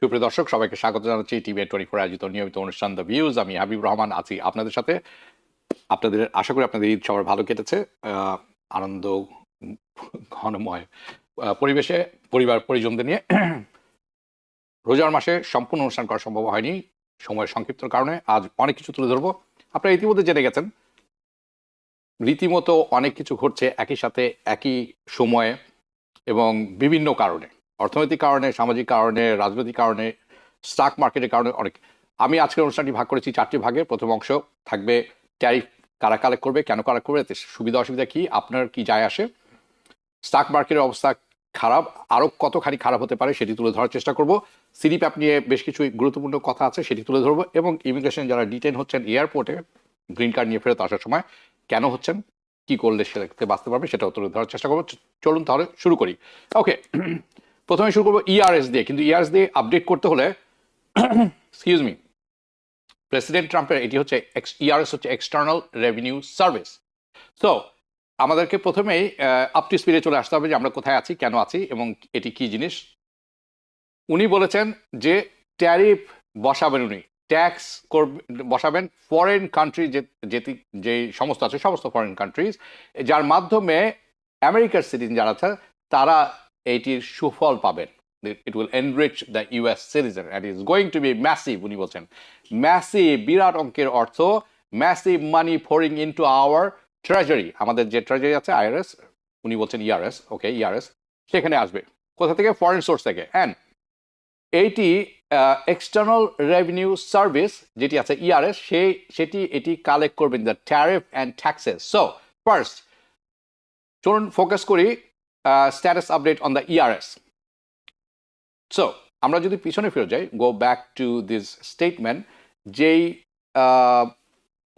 সুপ্রিয় দর্শক, সবাইকে স্বাগত জানাচ্ছি টিভি24 আয়োজিত নিয়মিত অনুষ্ঠান দ্য ভিউজ। আমি হাবিব রহমান আছি আপনাদের সাথে। আপনাদের আশা করি আপনাদের ঈদ সবার ভালো কেটেছে, আনন্দ ঘনময় পরিবেশে পরিবার পরিজনদের নিয়ে। রোজার মাসে সম্পূর্ণ অনুষ্ঠান করা সম্ভব হয়নি সময়ের সংক্ষিপ্ত কারণে। আজ অনেক কিছু তুলে ধরবো। আপনারা ইতিমধ্যে জেনে গেছেন রীতিমতো অনেক কিছু ঘটছে একই সাথে একই সময়ে এবং বিভিন্ন কারণে, অর্থনৈতিক কারণে, সামাজিক কারণে, রাজনৈতিক কারণে, স্টক মার্কেটের কারণে অনেক। আমি আজকের অনুষ্ঠানটি ভাগ করেছি 4টি ভাগে। প্রথম অংশ থাকবে ট্যারিফ কারা কালেক্ট করবে, কেন কালেক্ট করবে, সুবিধা অসুবিধা কি, আপনার কি যায় আসে, স্টক মার্কেটের অবস্থা খারাপ, আরও কতখানি খারাপ হতে পারে সেটি তুলে ধরার চেষ্টা করব। সিডিপ্যাপ নিয়ে বেশ কিছু গুরুত্বপূর্ণ কথা আছে, সেটি তুলে ধরবো। এবং ইমিগ্রেশন যারা ডিটেইন হচ্ছেন এয়ারপোর্টে গ্রিন কার্ড নিয়ে ফেরত আসার সময় কেন হচ্ছেন, কি করলে সেটাতে বাঁচতে পারবে, সেটাও তুলে ধরার চেষ্টা করবো। চলুন তাহলে শুরু করি। ওকে, প্রথমে শুরু করবো ইআরএস দিয়ে। কিন্তু ইআরএস দিয়ে আপডেট করতে হলে এক্সকিউজ মি, প্রেসিডেন্ট ট্রাম্পের এটি হচ্ছে ইআরএস হচ্ছে এক্সটার্নাল রেভিনিউ সার্ভিস। সো আমাদেরকে প্রথমেই আপ টু স্পিডে চলে আসতে হবে যে আমরা কোথায় আছি, কেন আছি এবং এটি কি জিনিস। উনি বলেছেন যে ট্যারিফ বসাবেন, উনি ট্যাক্স বসাবেন ফরেন কান্ট্রি যে সমস্ত আছে, সমস্ত ফরেন কান্ট্রিজ, যার মাধ্যমে আমেরিকার সিটিজেন যারা আছে তারা এইটির সুফল পাবেন। It will enrich the US citizen and is going to be massive. উনি বলছেন ম্যাসিভ, বিরাট অঙ্কের অর্থ, massive money pouring into our treasury. আমাদের যে ট্রেজারি আছে আইআরএস, উনি বলছেন ইআরএস, ওকে ইআরএস, সেখানে আসবে কোথা থেকে? ফরেন সোর্স থেকে। And eighty external revenue service যেটি আছে ইআরএস, এটি কালেক্ট করবেন the tariff and taxes. So first চলুন ফোকাস করি status update on the ERS. So আমরা যদি পিছনে ফিরে যাই, go back to this statement, যেই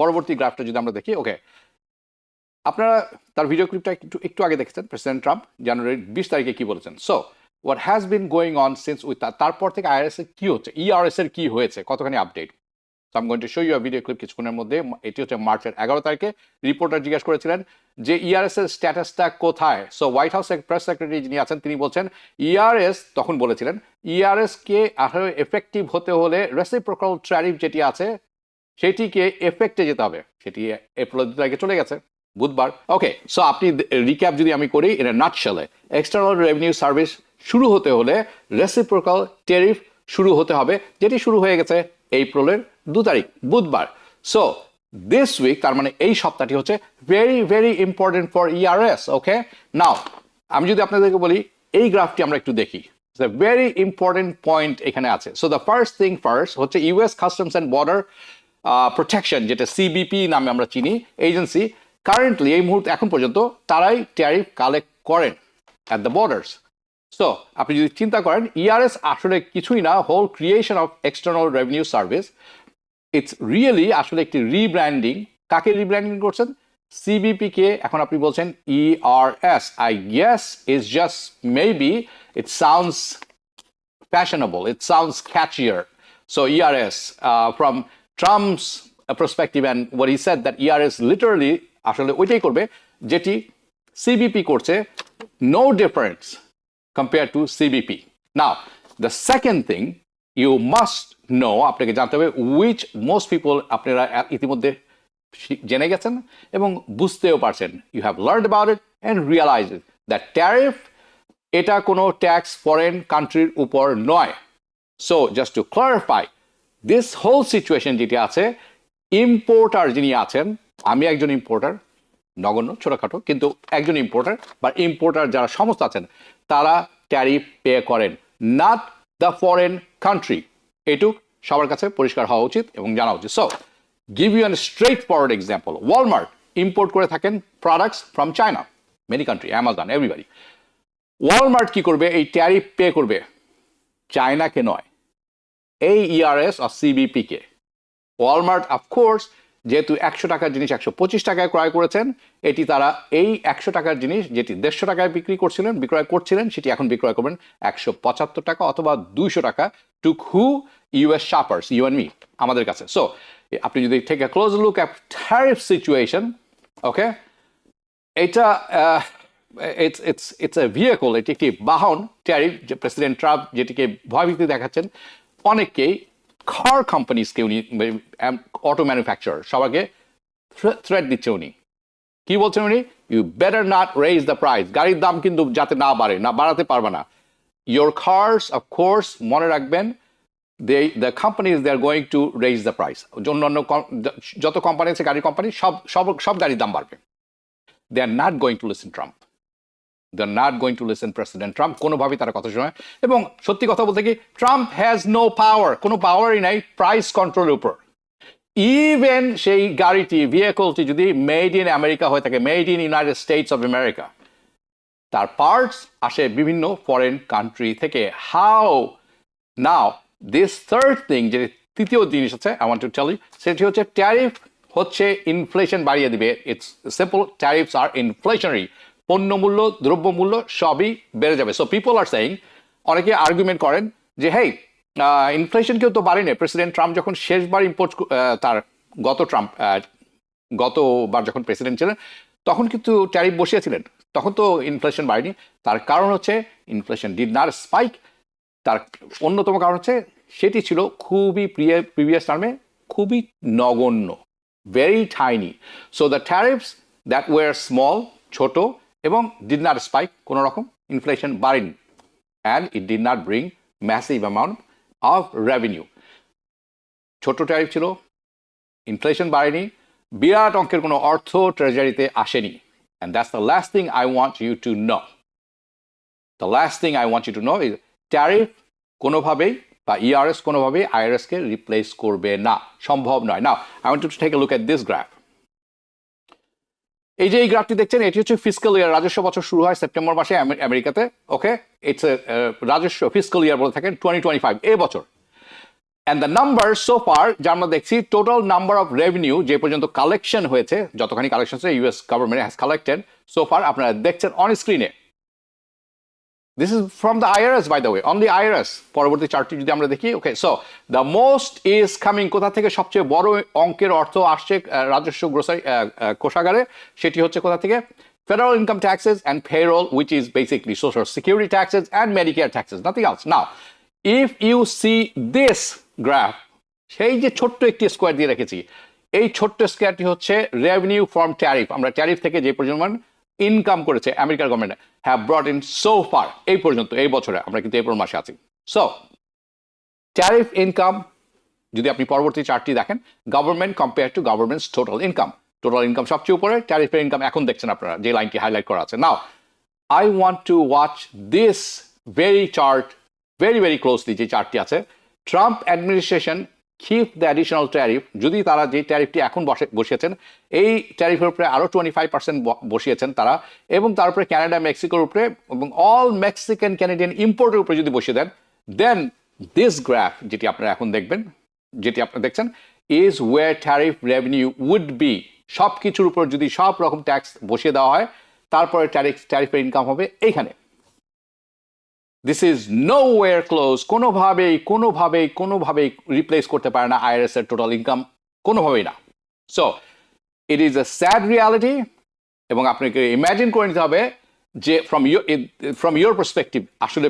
পরবর্তী গ্রাফটা যদি আমরা দেখি, ওকে আপনারা তার ভিডিও ক্লিপটা একটু আগে দেখেছেন। প্রেসিডেন্ট ট্রাম্প জানুয়ারির 20 তারিখে কি বলেছেন। So what has been going on since with, তারপর থেকে আইআরএস এর কি হচ্ছে, ইআরএস এর কি হয়েছে, কতখানি update. So I am going to show you a video clip কিছুক্ষণের মধ্যে। এটি হচ্ছে মার্চের 11 তারিখে। রিপোর্টার জিজ্ঞেস করেছিলেন যে ইআরএস এর স্ট্যাটাসটা কোথায়। সো হোয়াইট হাউসের প্রেস সেক্রেটারি যিনি আছেন তিনি বলছেন ইআরএস তখন বলেছিলেন ইআরএস কে আসলে এফেক্টিভ হতে হলে রেসিপ্রোকাল ট্যারিফ যেটি আছে সেটিকে এফেক্টে যেতে হবে। সেটি এপ্রিল 2 তারিখে চলে গেছে, বুধবার। ওকে, সো আপনি রিক্যাপ যদি আমি করি, ইন এ নাটশেলে এক্সটার্নাল রেভিনিউ সার্ভিস শুরু হতে হলে রেসিপ্রোকাল ট্যারিফ শুরু হতে হবে, যেটি শুরু হয়ে গেছে এপ্রিলের 2 তারিখ বুধবার। সো দিস উইক, তার মানে এই সপ্তাহটি হচ্ছে very very important for ERS. Okay, now আমি যদি আপনাদেরকে বলি এই গ্রাফটি আমরা একটু দেখি, ভেরি ইম্পর্টেন্ট পয়েন্ট এখানে আছে। So the first thing first হচ্ছে US customs and border protection, যেটা সিবিপি নামে আমরা চিনি, এজেন্সি কারেন্টলি এই মুহূর্তে এখন পর্যন্ত তারাই ট্যারিফ কালেক্ট করেন অ্যাট দ্য বর্ডার্স। সো আপনি যদি চিন্তা করেন ইআরএস আসলে কিছুই না, whole creation of external revenue service, it's really আসলে একটি রিব্র্যান্ডিং। কাকে রিব্র্যান্ডিং করছেন? সিবিপি কে এখন আপনি বলছেন ERS. I guess is just maybe it sounds fashionable, it sounds catchier. So ERS, from Trump's perspective and what he said, that ERS literally আসলে ওইটাই করবে যেটি সিবিপি করছে, no difference compared to CBP. Now, the second thing you must know, আপনাকে জানতে হবে, which most people আপনারা ইতিমধ্যে জেনে গেছেন এবং বুঝতেও পারছেন, you have learned about it and realized it, that tariff এটা কোনো ট্যাক্স ফরেন কান্ট্রির উপর নয়। So just to clarify this whole situation যেটি আছে, ইম্পোর্টার যিনি আছেন, আমি একজন ইম্পোর্টার, নগণ্য ছোটখাটো কিন্তু একজন ইম্পোর্টার, বা ইম্পোর্টার যারা সমস্ত আছেন তারা ট্যারিফ পে করেন, নট দ্য ফরেন কান্ট্রি। এটুক সবার কাছে পরিষ্কার হওয়া উচিত এবং জানা উচিত। So give you an straight forward example, Walmart import করে থাকেন products from China, many country, Amazon, everybody. Walmart কি করবে? এই ট্যারিফ পে করবে চায়নাকে নয়, এই ইআরএস আর সিবিপি কে। ওয়ালমার্ট অফকোর্স যেহেতু 100 টাকার জিনিস 125 টাকায় ক্রয় করেছেন, এটি তারা এই 100 টাকার জিনিস যেটি 150 টাকায় বিক্রয় করছিলেন সেটি এখন বিক্রয় করবেন 175 টাকা অথবা 200 টাকা, to who? US shoppers, you and me, আমাদের কাছে। সো আপনি যদি take a close look at tariff situation, okay, এটা ইটস এ ভেহিকল, এটি একটি বাহন ট্যারিফ, যে প্রেসিডেন্ট ট্রাম্প যেটিকে ভয়ভীতি দেখাচ্ছেন অনেককেই, কার কোম্পানিজকে উনি, অটো ম্যানুফ্যাকচারার সবাইকে থ্রেট দিচ্ছে উনি। কি বলছেন উনি? You better not raise the price, গাড়ির দাম কিন্তু যাতে না বাড়ে, না বাড়াতে পারবে না। ইয়োর কার্স অফকোর্স, মনে রাখবেন, the companies they are going to raise the price, অন্যান্য যত কোম্পানি আছে গাড়ি কোম্পানি সব গাড়ির দাম বাড়বে। they are not going to listen Trump, they are not going to listen President Trump, কোনোভাবেই তারা কথা শোনে। এবং সত্যি কথা বলতে কি, ট্রাম্প হ্যাজ নো পাওয়ার, কোনো পাওয়ারই নাই প্রাইস কন্ট্রোলের উপর। ইভেন সেই গাড়িটি, ভেহিকলটি যদি মেড ইন আমেরিকা হয়ে থাকে, made in United States of America, তার পার্টস আসে বিভিন্ন ফরেন কান্ট্রি থেকে। How now this third thing, যে তৃতীয় জিনিস আছে I want to tell you, সেটি হচ্ছে ট্যারিফ হচ্ছে ইনফ্লেশন বাড়িয়ে দিবে। It's simple, tariffs are inflationary, পণ্যমূল্য দ্রব্যমূল্য সবই বেড়ে যাবে। সো পিপল আর সেইং, অনেকে আর্গুমেন্ট করেন যে হেই, ইনফ্লেশন কেউ তো বাড়েনি, প্রেসিডেন্ট ট্রাম্প যখন শেষবার তার গতবার যখন প্রেসিডেন্ট ছিলেন তখন কিন্তু ট্যারিফ বসিয়েছিলেন, তখন তো ইনফ্লেশন বাড়েনি। তার কারণ হচ্ছে ইনফ্লেশন ডিড নট স্পাইক। তার অন্যতম কারণ হচ্ছে সেটি ছিল খুবই প্রিভিয়াস টার্মে খুবই নগণ্য, very tiny. So the tariffs that were small, ছোট, এবং ডিড নট স্পাইক, কোনো রকম ইনফ্লেশন বাড়েনি, and it did not bring massive amount of revenue. ছোট ট্যারিফ ছিল, ইনফ্লেশন বাড়েনি, বিরাট অঙ্কের কোনো অর্থ ট্রেজারিতে আসেনি। And that's the last thing I want you to know. The last thing I want you to know is tariff কোনোভাবেই বা ERS কোনোভাবেই IRS-কে রিপ্লেস করবে না, সম্ভব নয়। Now, I want you to take a look at this graph. এই যে এই গ্রাফটি দেখছেন, এটি হচ্ছে ফিসকাল ইয়ার, রাজস্ব বছর শুরু হয় সেপ্টেম্বর মাসে আমেরিকাতে। ওকে, ইটস রাজস্ব ফিসকাল ইয়ার বলে থাকেন 2025, এই বছর। And the number so far, যা আমরা দেখছি, টোটাল নাম্বার অফ রেভিনিউ যে পর্যন্ত কালেকশন হয়েছে, যতখানি কালেকশন হয়েছে US government has collected so far, আপনারা দেখছেন অন স্ক্রিনে। This is from the IRS, by the way, on the IRS. পরবর্তী চার্টটি যদি আমরা দেখি, okay, so the most is coming, কোথা থেকে সবচেয়ে বড় অঙ্কের অর্থ আসছে রাজস্ব কোষাগারে, সেটি হচ্ছে কোথা থেকে? Federal income taxes and payroll, which is basically social security taxes and Medicare taxes, nothing else. Now, if you see this graph, সেই যে ছোট্ট একটি স্কোয়ার দিয়ে রেখেছি, এই ছোট্ট স্কোয়ারটি হচ্ছে রেভিনিউ ফ্রম ট্যারিফ। আমরা ট্যারিফ থেকে যে পরিমাণ ইনকাম করেছে আমেরিকার government have ব্রট in so far, এই পর্যন্ত, এই বছরে, আমরা কিন্তু এপ্রিল মাসে আছি। সো ট্যারিফ ইনকাম যদি আপনি পরবর্তী চার্টটি দেখেন, government compare to governments total income, total income সবচেয়ে উপরে, ট্যারিফের ইনকাম এখন দেখছেন আপনারা যে লাইনটি হাইলাইট করা আছে। Now I want to watch this very chart very very closely, যে চার্টটি আছে। Trump administration keep the additional tariff, যদি তারা যে ট্যারিফটি এখন বসিয়েছেন, এই ট্যারিফের উপরে আরও 25% বসিয়েছেন তারা, এবং তার উপরে ক্যানাডা, মেক্সিকোর উপরে এবং অল মেক্সিকান ক্যানাডিয়ান ইম্পোর্টের উপরে যদি বসিয়ে দেন, দেন দিস গ্রাফ যেটি আপনারা এখন দেখবেন, যেটি আপনারা দেখছেন, is were tariff revenue would be. সব কিছুর উপর যদি সব রকম ট্যাক্স বসিয়ে দেওয়া হয়, তারপরে ট্যারিফের ইনকাম হবে এইখানে। দিস ইজ নোওয়্যার ক্লোজ, কোনোভাবেই রিপ্লেস করতে পারে না আইআরএস এর টোটাল ইনকাম, কোনোভাবেই না। So it is a sad reality, এবং আপনাকে ইমাজিন করে নিতে হবে যে ফ্রম ইয়োর পার্সপেক্টিভ আসলে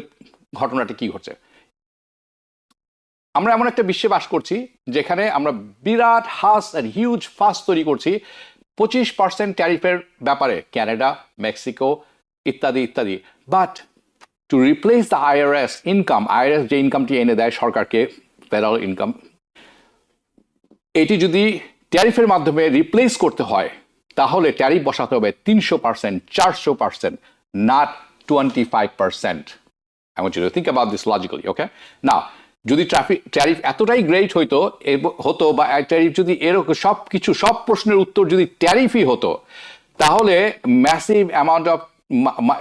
ঘটনাটা কি ঘটছে। আমরা এমন একটা বিশ্বে বাস করছি যেখানে আমরা বিরাট হিউজ ফাস তৈরি করছি 25% ট্যারিফের ব্যাপারে, ক্যানাডা, মেক্সিকো ইত্যাদি ইত্যাদি। But to replace the IRS income, IRS যে ইনকামটি এনে দেয় সরকারকে, ফেডারেল ইনকাম, এটি যদি ট্যারিফের মাধ্যমে রিপ্লেস করতে হয়, তাহলে ট্যারিফ বসাতে হবে 300%, 400%, not 25%. I want you to think about this logically, okay? Now, যদি ট্যারিফ এতটাই গ্রেট হতো বা ট্যারিফ যদি এরকম সব প্রশ্নের উত্তর যদি ট্যারিফই হতো, তাহলে ম্যাসিভ অ্যামাউন্ট অফ,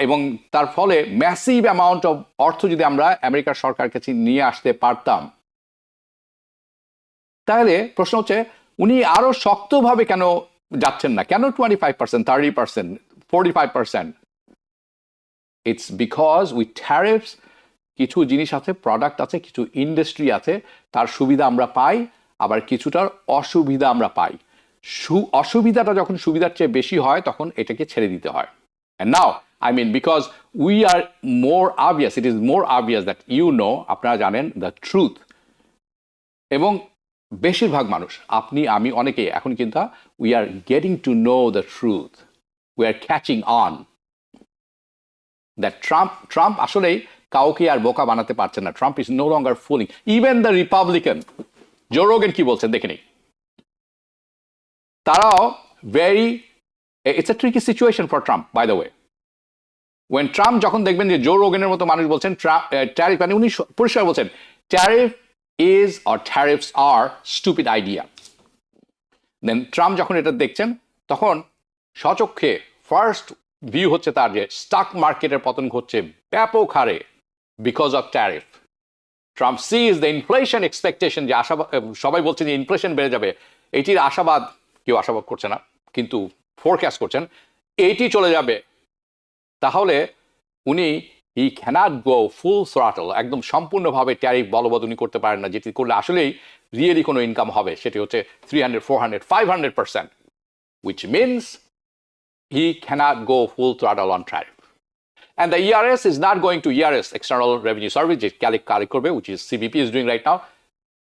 এবং তার ফলে ম্যাসিভ অ্যামাউন্ট অফ অর্থ যদি আমরা আমেরিকার সরকার কাছে নিয়ে আসতে পারতাম, তাহলে প্রশ্ন হচ্ছে উনি আরো শক্তভাবে কেন যাচ্ছেন না? কেন 25%, 30%, 45%? ইটস বিকজ উইথ ট্যারিফস কিছু জিনিস আছে, প্রোডাক্ট আছে, কিছু ইন্ডাস্ট্রি আছে, তার সুবিধা আমরা পাই, আবার কিছুটার অসুবিধা আমরা পাই। অসুবিধাটা যখন সুবিধার চেয়ে বেশি হয়, তখন এটাকে ছেড়ে দিতে হয়। And now I mean, because we are more obvious, it is more obvious that আপনারা জানেন the truth. এবং বেশিরভাগ মানুষ, আপনি আমি অনেকেই এখন কিন্তু we are getting to know the truth. We are catching on. That Trump আসলেই কাউকে আর বোকা বানাতে পারছে না. Trump is no longer fooling. Even the Republican, জো রোগান কি বলছেন দেখে নিই. তারাও it's a tricky situation for Trump, by the way. When Trump যখন দেখবেন যে জো রোগানের মতো মানুষ বলছেন tariff, মানে উনি পরিষ্কার বলছেন tariff is or tariffs are stupid idea. Then Trump যখন এটা দেখছেন তখন সচক্ষে ফার্স্ট ভিউ হচ্ছে তার যে স্টক মার্কেটের পতন ঘটছে ব্যাপক হারে because of tariff. Trump sees the inflation expectation, যে আশাবাদ, সবাই বলছে যে ইনফ্লেশন বেড়ে যাবে, এটির আশাবাদ কেউ আশাবাদ করছে না কিন্তু ফোরকাস্ট করছেন এটি চলে যাবে. তাহলে উনি হি ক্যানট গো ফুল থ্রটল, একদম সম্পূর্ণভাবে ট্যারিফ বলবৎ উনি করতে পারেন না, যেটি করলে আসলেই রিয়েলি কোনো ইনকাম হবে, সেটি হচ্ছে 300, 400, 500%, which means he cannot go full throttle on tariff. And the ERS is not going to ERS, External Revenue Service, which is CBP is doing right now.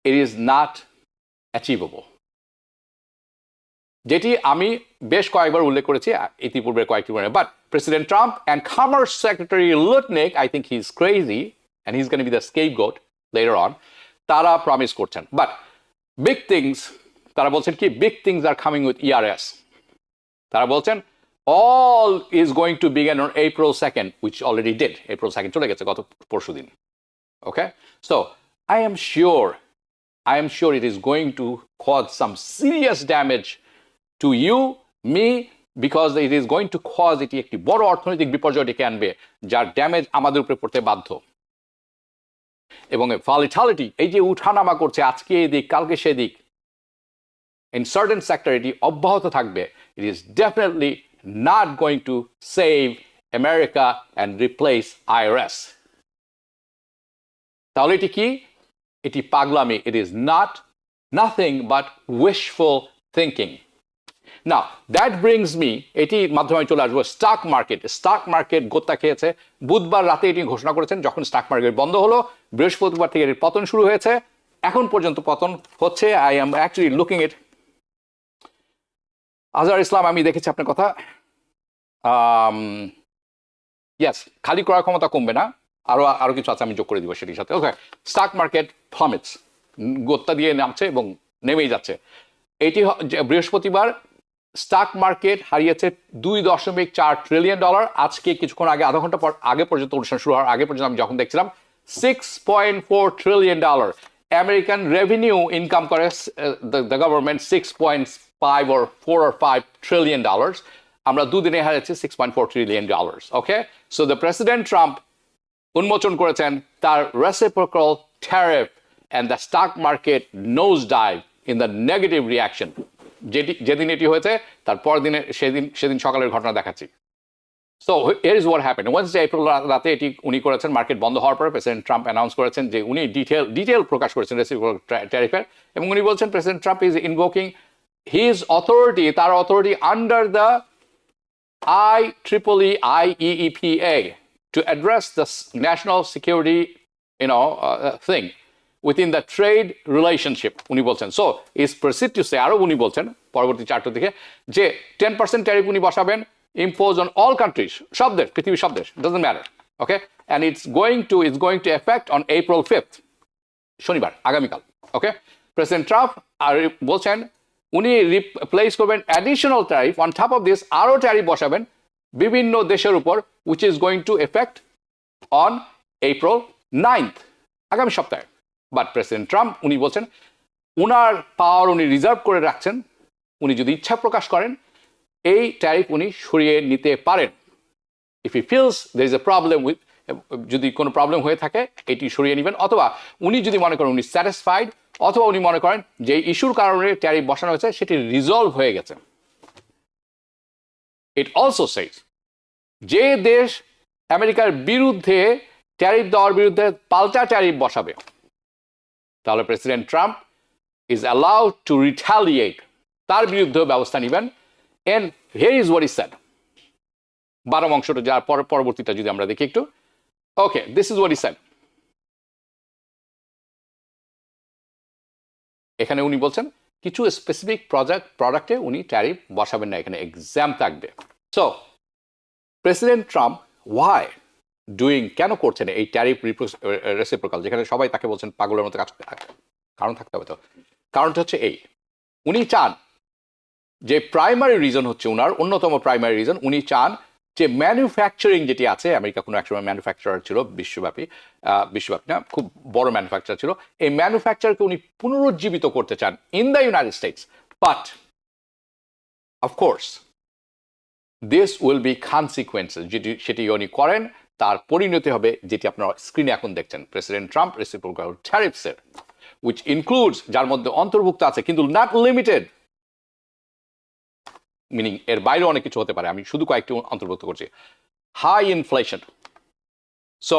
It is not achievable. যেটি আমি বেশ কয়েকবার উল্লেখ করেছি ইতিপূর্বে কয়েকটি বছর, but President Trump and Commerce Secretary Lutnick, I think he's crazy and he's going to be the scapegoat later on, তারা প্রমিস করছেন. But big things, তারা বলছেন কি big things are coming with ERS. তারা বলছেন all is going to begin on April 2nd, which already did. April 2nd চলে গেছে গত পরশুদিন. Okay? So, I am sure it is going to cause some serious damage to you, me, because it is going to cause এটি একটি বড় অর্থনৈতিক বিপর্যয় ডেকে আনবে, যার ড্যামেজ আমাদের উপরে পড়তে বাধ্য. এবং ভলিটিলিটি, এই যে উঠানামা করছে আজকে এদিক কালকে সেদিক, in certain sector এটি অব্যাহত থাকবে. It is definitely not going to save America and replace IRS. তাহলে এটি কি? এটি পাগলামি. It is nothing but wishful thinking. Now, that brings me, এটি মাধ্যমে চলে আসবো স্টক মার্কেট গোত্তা খেয়েছে. বুধবার রাতে এটি ঘোষণা করেছেন, যখন স্টক মার্কেট বন্ধ হলো বৃহস্পতিবার থেকে এর পতন শুরু হয়েছে, এখন পর্যন্ত পতন হচ্ছে. I am actually looking at আজহার ইসলাম, আমি দেখেছি আপনার কথা. ইয়েস, খালি ক্রয় ক্ষমতা কমবে না, আরো কিছু আছে, আমি যোগ করে দিব সেটির সাথে. ওকে, স্টক মার্কেট প্লামেটস, গোত্তা দিয়ে নামছে এবং নেমেই যাচ্ছে. এটি বৃহস্পতিবার স্টক মার্কেট হারিয়েছে $2.4 ট্রিলিয়ন. আজকে কিছুক্ষণ আগে, আধা ঘন্টা পর আগে পর্যন্ত, অনুষ্ঠান শুরু হওয়ার আগে পর্যন্ত আমি যখন দেখছিলাম $6.4 ট্রিলিয়ন. আমেরিকান রেভিনিউ ইনকাম করে the government 6.5 or 4 or 5 trillion dollars. আমরা দুদিনে হারিয়েছি $6.4 trillion. Okay, so the president Trump উন্মোচন করেছেন তার reciprocal tariff and the stock market nosedive in the negative reaction. যেদিন এটি হয়েছে তার পর দিনে সেদিন সকালের ঘটনা দেখাচ্ছি. So here is what happened. Wednesday, April রাতে এটি উনি করেছেন, মার্কেট বন্ধ হওয়ার পরে প্রেসিডেন্ট ট্রাম্প অ্যানাউন্স করেছেন যে উনি ডিটেল প্রকাশ করেছেন রেসিপ্রোকাল ট্যারিফের, এবং উনি বলছেন President Trump is invoking his authority, তার authority under the IEEPA to address the national security, thing within the trade relationship. উনি বলছেন, so is proceed to say, আরো উনি বলছেন পরবর্তী চারটা থেকে যে 10% ট্যারিফ উনি বসাবেন, impose on all countries, সব দেশ, পৃথিবীর সব দেশ, doesn't matter. Okay, and it's going to effect on April 5th, শনিবার, আগামীকাল. Okay, প্রেসিডেন্ট ট্রাম্প আর বলছেন উনি রিপ্লেস করবেন additional tariff, on top of this আরও ট্যারিফ বসাবেন বিভিন্ন দেশের উপর, which is going two effect on April 9th, আগামী সপ্তাহে. বাট প্রেসিডেন্ট ট্রাম্প উনি বলছেন উনার পাওয়ার উনি রিজার্ভ করে রাখছেন, উনি যদি ইচ্ছা প্রকাশ করেন এই ট্যারিফ উনি সরিয়ে নিতে পারেন. If he feels there is a problem with, যদি কোনো প্রবলেম হয়ে থাকে এটি সরিয়ে নেবেন, অথবা উনি যদি মনে করেন উনি স্যাটিসফাইড, অথবা উনি মনে করেন যে ইস্যুর কারণে ট্যারিফ বসানো হয়েছে সেটি রিজলভ হয়ে গেছে. ইট অলসো সেজ যে দেশ আমেরিকার বিরুদ্ধে ট্যারিফ দেওয়ার বিরুদ্ধে পাল্টা ট্যারিফ বসাবে, তাহলে President Trump is allowed to retaliate, তার বিরুদ্ধে ব্যবস্থা নেবেন. And here is what he said, 12 অংশটা যার পরবর্তীটা যদি আমরা দেখি একটু, okay, this is what he said. এখানে উনি বলছেন কিছু স্পেসিফিক প্রোডাক্টে উনি ট্যারিফ বসাবেন না, এখানে এক্সাম থাকবে। So President Trump why doing, কেন করছেন এই ট্যারিফ রেসিপ্রোকাল, যেখানে সবাই তাকে বলছেন পাগলের মতো কাজ করতে, কারণ থাকতে হবে তো। কারণটা হচ্ছে এই, উনি চান যে প্রাইমারি রিজন হচ্ছে উনার অন্যতম প্রাইমারি রিজন, উনি চান যে ম্যানুফ্যাকচারিং যেটি আছে, আমেরিকা কোনো একসময় ম্যানুফ্যাকচারার ছিল বিশ্বব্যাপী না, খুব বড় ম্যানুফ্যাকচার ছিল, এই ম্যানুফ্যাকচারকে উনি পুনরুজ্জীবিত করতে চান in the United states. But of course this will be consequences, সেটি উনি করেন, তার পরিণতি হবে যেটি আপনারা স্ক্রিনে এখন দেখছেন, প্রেসিডেন্ট ট্রাম্প রেসিপ্রোকাল ট্যারিফসের, which includes, যার মধ্যে অন্তর্ভুক্ত আছে কিন্তু not limited, মিনিং এর বাইরে অনেক কিছু হতে পারে, আমি শুধু কয়েকটি অন্তর্ভুক্ত করছি, high inflation. So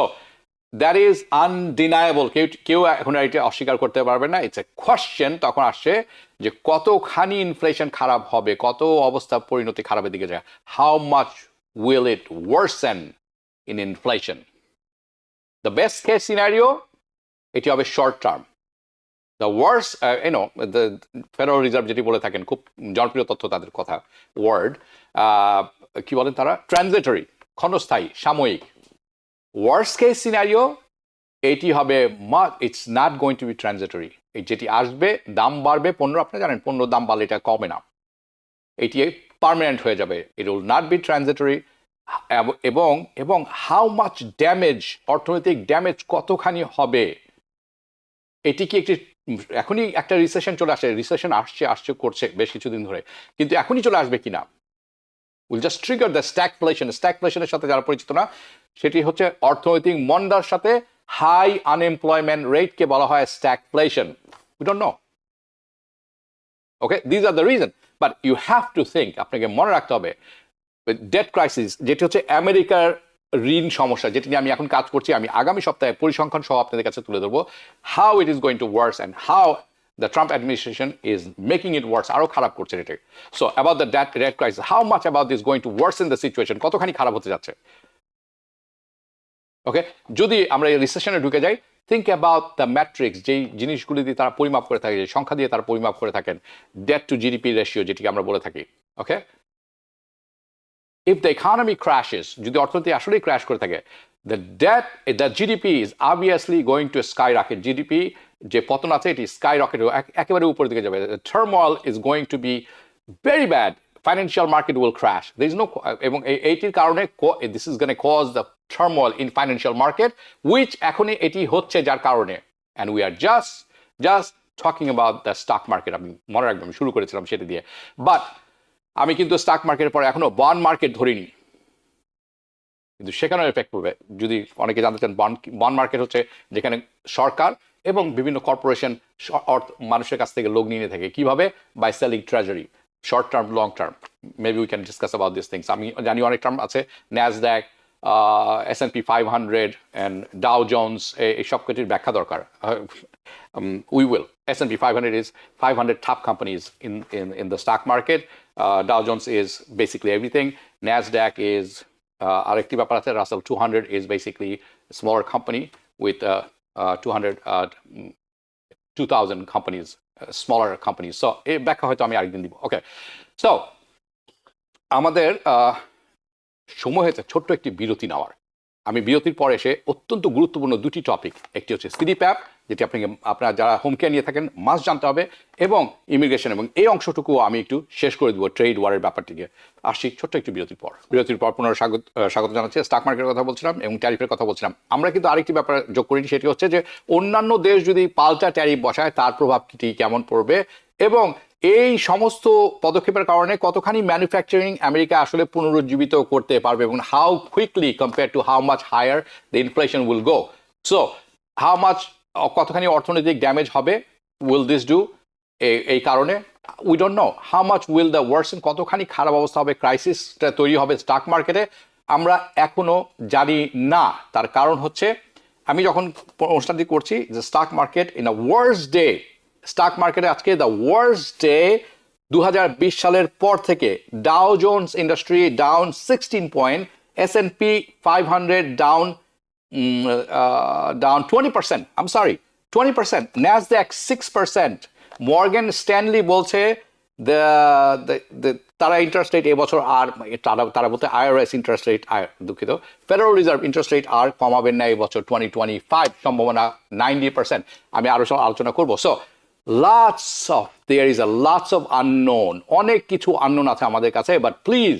that is undeniable, কেউ এখন এটা অস্বীকার করতে পারবে না, ইটস এ কোয়েশ্চেন তখন আসছে যে কতখানি ইনফ্লেশন খারাপ হবে, কত অবস্থা পরিণতি খারাপের দিকে যায়, how much will it worsen in inflation. The best case scenario এটি হবে short term, the worse the Federal Reserve যেটি বলে থাকেন, খুব জনপ্রিয় তথ্য তাদের কথা, ওয়ার্ড কি বলেন তারা, ট্রানজিটরি, ক্ষণস্থায়ী, সাময়িক। ওয়ার্স কেস সিনারিও এটি হবে it's not going to be transitory, যেটি আসবে, দাম বাড়বে, পণ্য আপনারা জানেন পণ্য দাম বাড়লে এটা কমে না, এটি পার্মানেন্ট হয়ে যাবে, it will not be transitory. এবং হাউ মাচ ড্যামেজ, অর্থনৈতিক ড্যামেজ কতখানি হবে, এটি কি একটি, এখনই একটা রিসেশন চলে আসে, রিসেশন আসছে করছে বেশ কিছুদিন ধরে, কিন্তু এখনই চলে আসবে কিনা, will just trigger the stagflation. স্ট্যাগফ্লেশনের সাথে যারা পরিচিত না, সেটি হচ্ছে অর্থনৈতিক মন্দার সাথে হাই আনএমপ্লয়মেন্ট রেটকে বলা হয় stagflation. We don't know, okay, this are the reason, but you have to think, আপনাকে মনে রাখতে হবে ডেট ক্রাইসিস, যেটি হচ্ছে আমেরিকার ঋণ সমস্যা, যেটি নিয়ে আমি এখন কাজ করছি, আমি আগামী সপ্তাহে পরিসংখ্যান সহ আপনাদের কাছে তুলে ধরবো, how it is going to worse and how the Trump administration is making it worse, আরো খারাপ করছে এটা। So about the debt crisis, how much about this going to worse in the situation, কতখানি খারাপ হতে যাচ্ছে। ওকে, যদি আমরা এই রিসেশনে ঢুকে যাই, থিঙ্ক অ্যাবাউট দ্য ম্যাট্রিক্স, যেই জিনিসগুলি দিয়ে তারা পরিমাপ করে থাকে, যে সংখ্যা দিয়ে তারা পরিমাপ করে থাকেন, ডেট টু জিডিপি রেশিও যেটিকে আমরা বলে থাকি। ওকে, if the economy crashes, যদি অর্থনীতি আসলেই ক্র্যাশ করে থাকে, the GDP is obviously going to skyrocket. GDP যে পতন আছে এটি skyrocket, একেবারে উপরের দিকে যাবে। The turmoil is going to be very bad. Financial market will crash. There is no, এবং এইটির কারণে this is going to cause the turmoil in financial market, which এখনই এটি হচ্ছে যার কারণে, and we are just talking about the stock market. আমি মনে রাখবেন আমি শুরু করেছিলাম সেটা দিয়ে, বাট আমি কিন্তু স্টক মার্কেটের পরে এখনো বন্ড মার্কেট ধরিনি, কিন্তু সেখানেও এফেক্ট পড়বে। যদি অনেকে জানতে চান, বন্ড মার্কেট হচ্ছে যেখানে সরকার এবং বিভিন্ন কর্পোরেশন মানুষের কাছ থেকে লোক নিয়ে থাকে, কিভাবে, by selling treasury, short term, long term. Maybe we can discuss about this things. আমি জানি অনেক টার্ম আছে, Nasdaq, S&P 500 and Dow Jones, এই সব কিছুর ব্যাখ্যা দরকার। We will. S&P 500 is 500 top companies in the stock market. Dow Jones is basically everything. NASDAQ is আরেকটি ব্যাপার আছে, Russell 200 is basically a smaller company with 2,000 companies, smaller companies. So এই ব্যাখ্যা হয়তো আমি আরেকদিন দিব। ওকে, সো আমাদের সময় হয়েছে ছোট্ট একটি বিরতি নেওয়ার। আমি বিরতির পর এসে অত্যন্ত গুরুত্বপূর্ণ দুটি টপিক, একটি হচ্ছে সিডিপ্যাপ, যেটি আপনারা যারা হোম কেয়ার নিয়ে থাকেন মাস্ট জানতে হবে, এবং ইমিগ্রেশন, এবং এই অংশটুকু আমি একটু শেষ করে দেবো ট্রেড ওয়ারের ব্যাপারটিকে। আসছি ছোট্ট একটি বিরতির পর পুনরায় স্বাগত জানাচ্ছি। স্টক মার্কেটের কথা বলছিলাম এবং ট্যারিফের কথা বলছিলাম। আমরা কিন্তু আরেকটি ব্যাপার যোগ করিনি, সেটি হচ্ছে যে অন্যান্য দেশ যদি পাল্টা ট্যারিফ বসায় তার প্রভাব কেমন পড়বে, এবং এই সমস্ত পদক্ষেপের কারণে কতখানি ম্যানুফ্যাকচারিং আমেরিকা আসলে পুনরুজ্জীবিত করতে পারবে, এবং how quickly compare to how much higher the inflation will go. So how much, কতখানি অর্থনৈতিক ড্যামেজ হবে উইল দিস ডু, এই কারণে we don't know. How much will the worsen, কতখানি খারাপ অবস্থা হবে, ক্রাইসিসটা তৈরি হবে স্টক মার্কেটে, আমরা এখনো জানি না। তার কারণ হচ্ছে, আমি যখন অনুষ্ঠানটি করছি, যে stock market in a worst day, stock মার্কেটে আজকে দ্য ওয়ার্স্ট ডে 2020 সালের পর থেকে Dow Jones industry down 16 point, S&P 500 down 20%. I'm sorry, 20%. Nasdaq 6%. Morgan Stanley বলছে তারা ইন্টারেস্ট রেট এবছর আর তারা বলতে IRS ইন্টারেস্ট রেট দুঃখিত ফেডারেল রিজার্ভ ইন্টারেস্ট রেট আর কমাবেন না এবছর 2025 সম্ভাবনা 90%। আমি আরো সব আলোচনা করবো। So there is a lots of unknown, অনেক কিছু আননোন আছে আমাদের কাছে। বাট প্লিজ